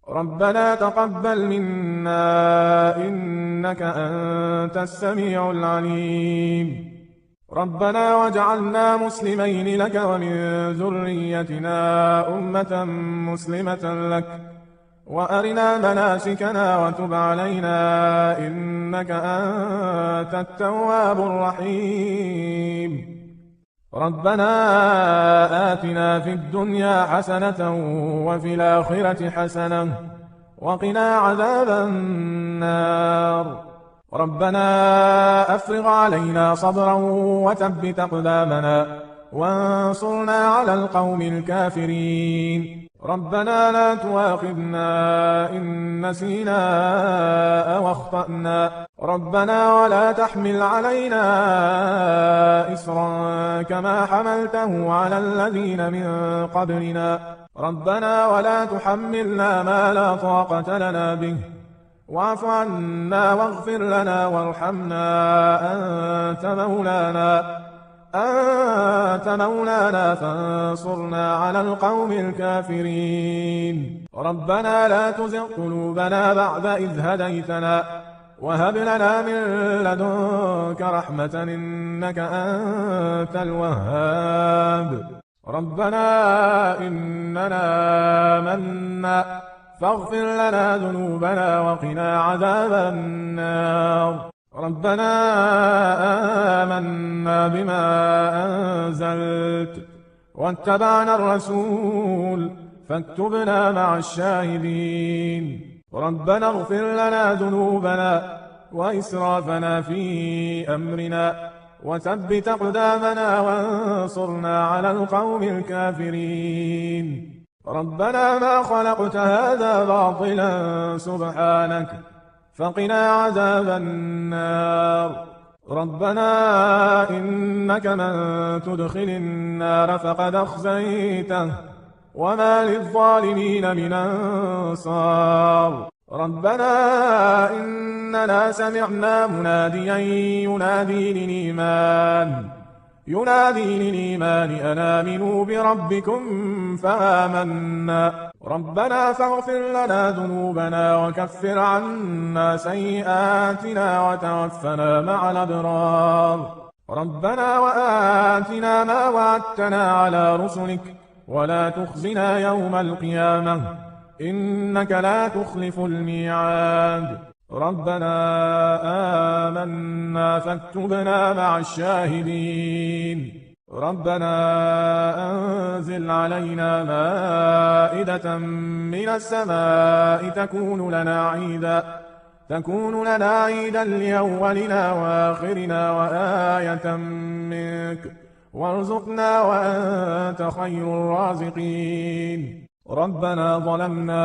ربنا تقبل منا إنك أنت السميع العليم. ربنا واجعلنا مسلمين لك ومن ذريتنا أمة مسلمة لك وأرنا مناسكنا وتب علينا إنك أنت التواب الرحيم. ربنا آتنا في الدنيا حسنة وفي الآخرة حسنة وقنا عذاب النار. ربنا أفرغ علينا صبرا وثبت أقدامنا وانصرنا على القوم الكافرين. ربنا لا تؤاخذنا إن نسينا أو أخطأنا. ربنا ولا تحمل علينا إصرا كما حملته على الذين من قبلنا. ربنا ولا تحملنا ما لا طاقة لنا به واعف عنا واغفر لنا وارحمنا أنت مولانا فانصرنا على القوم الكافرين. ربنا لا تزغ قلوبنا بعد إذ هديتنا وهب لنا من لدنك رحمة إنك أنت الوهاب. ربنا إننا آمنا فاغفر لنا ذنوبنا وقنا عذاب النار. ربنا آمنا بما أنزلت واتبعنا الرسول فاكتبنا مع الشاهدين. ربنا اغفر لنا ذنوبنا وإسرافنا في أمرنا وثبت أقدامنا وانصرنا على القوم الكافرين. ربنا ما خلقت هذا باطلا سبحانك فقنا عذاب النار. ربنا إنك من تدخل النار فقد أخزيته وما للظالمين من أنصار. ربنا إننا سمعنا مناديا ينادي للإيمان أن آمنوا بربكم فآمنا. ربنا فاغفر لنا ذنوبنا وكفر عنا سيئاتنا وتوفنا مع الأبرار. ربنا وآتنا ما وعدتنا على رسلك ولا تخزنا يوم القيامة إنك لا تخلف الميعاد. ربنا آمنا فاكتبنا مع الشاهدين. ربنا أنزل علينا مائدة من السماء تكون لنا عيدا لأولنا وآخرنا وآية منك وارزقنا وأنت خير الرازقين. ربنا ظلمنا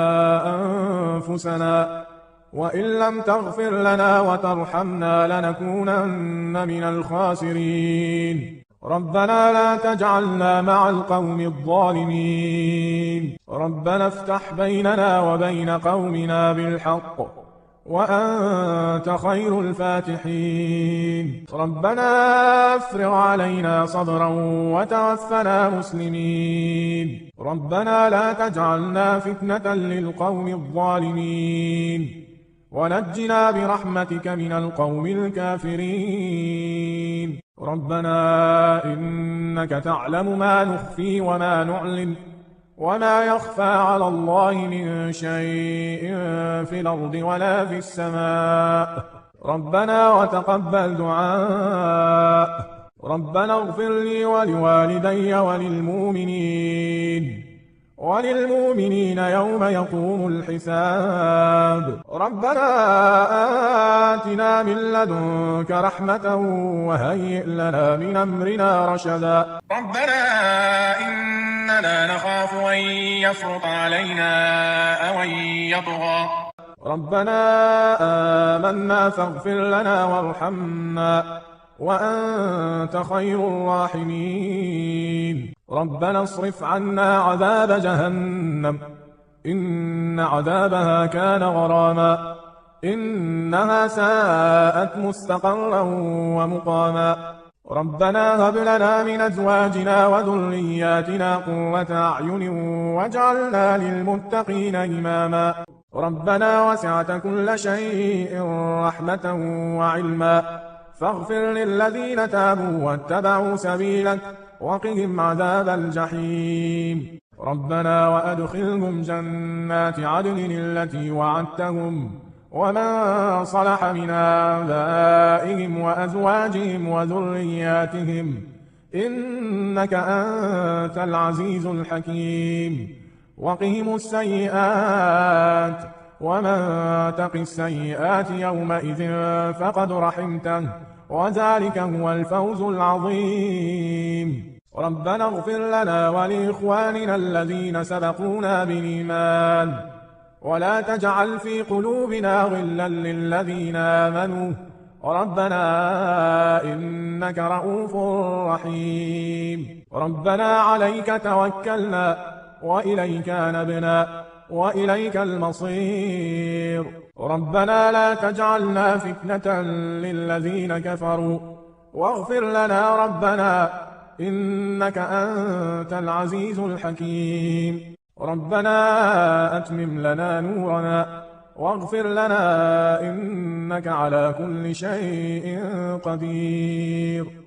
أنفسنا وإن لم تغفر لنا وترحمنا لنكونن من الخاسرين. ربنا لا تجعلنا مع القوم الظالمين. ربنا افتح بيننا وبين قومنا بالحق وأنت خير الفاتحين. ربنا افرغ علينا صبرا وتوفنا مسلمين. ربنا لا تجعلنا فتنة للقوم الظالمين ونجنا برحمتك من القوم الكافرين. ربنا إنك تعلم ما نخفي وما نعلن وما يخفى على الله من شيء في الأرض ولا في السماء. ربنا وتقبل دعاء. ربنا اغفر لي ولوالدي وللمؤمنين يوم يقوم الحساب. ربنا آتنا من لدنك رحمة وهيئ لنا من أمرنا رشدا. ربنا إننا نخاف أن يفرط علينا أو أن يطغى. ربنا آمنا فاغفر لنا وارحمنا وأنت خير الراحمين. ربنا اصرف عنا عذاب جهنم إن عذابها كان غراما إنها ساءت مستقرا ومقاما. ربنا هب لنا من أزواجنا وذرياتنا قرة أعين واجعلنا للمتقين إماما. ربنا وسعت كل شيء رحمة وعلما فاغفر للذين تابوا واتبعوا سبيلك وقهم عذاب الجحيم ربنا وأدخلهم جنات عدن التي وعدتهم ومن صلح من آبائهم وأزواجهم وذرياتهم إنك أنت العزيز الحكيم وقهم السيئات ومن تق السيئات يومئذ فقد رحمته وذلك هو الفوز العظيم ربنا اغفر لنا ولإخواننا الذين سبقونا بالإيمان ولا تجعل في قلوبنا غلا للذين آمنوا ربنا إنك رؤوف رحيم ربنا عليك توكلنا وإليك نبنا وإليك المصير ربنا لا تجعلنا فتنة للذين كفروا واغفر لنا ربنا إنك أنت العزيز الحكيم ربنا أتمم لنا نورنا واغفر لنا إنك على كل شيء قدير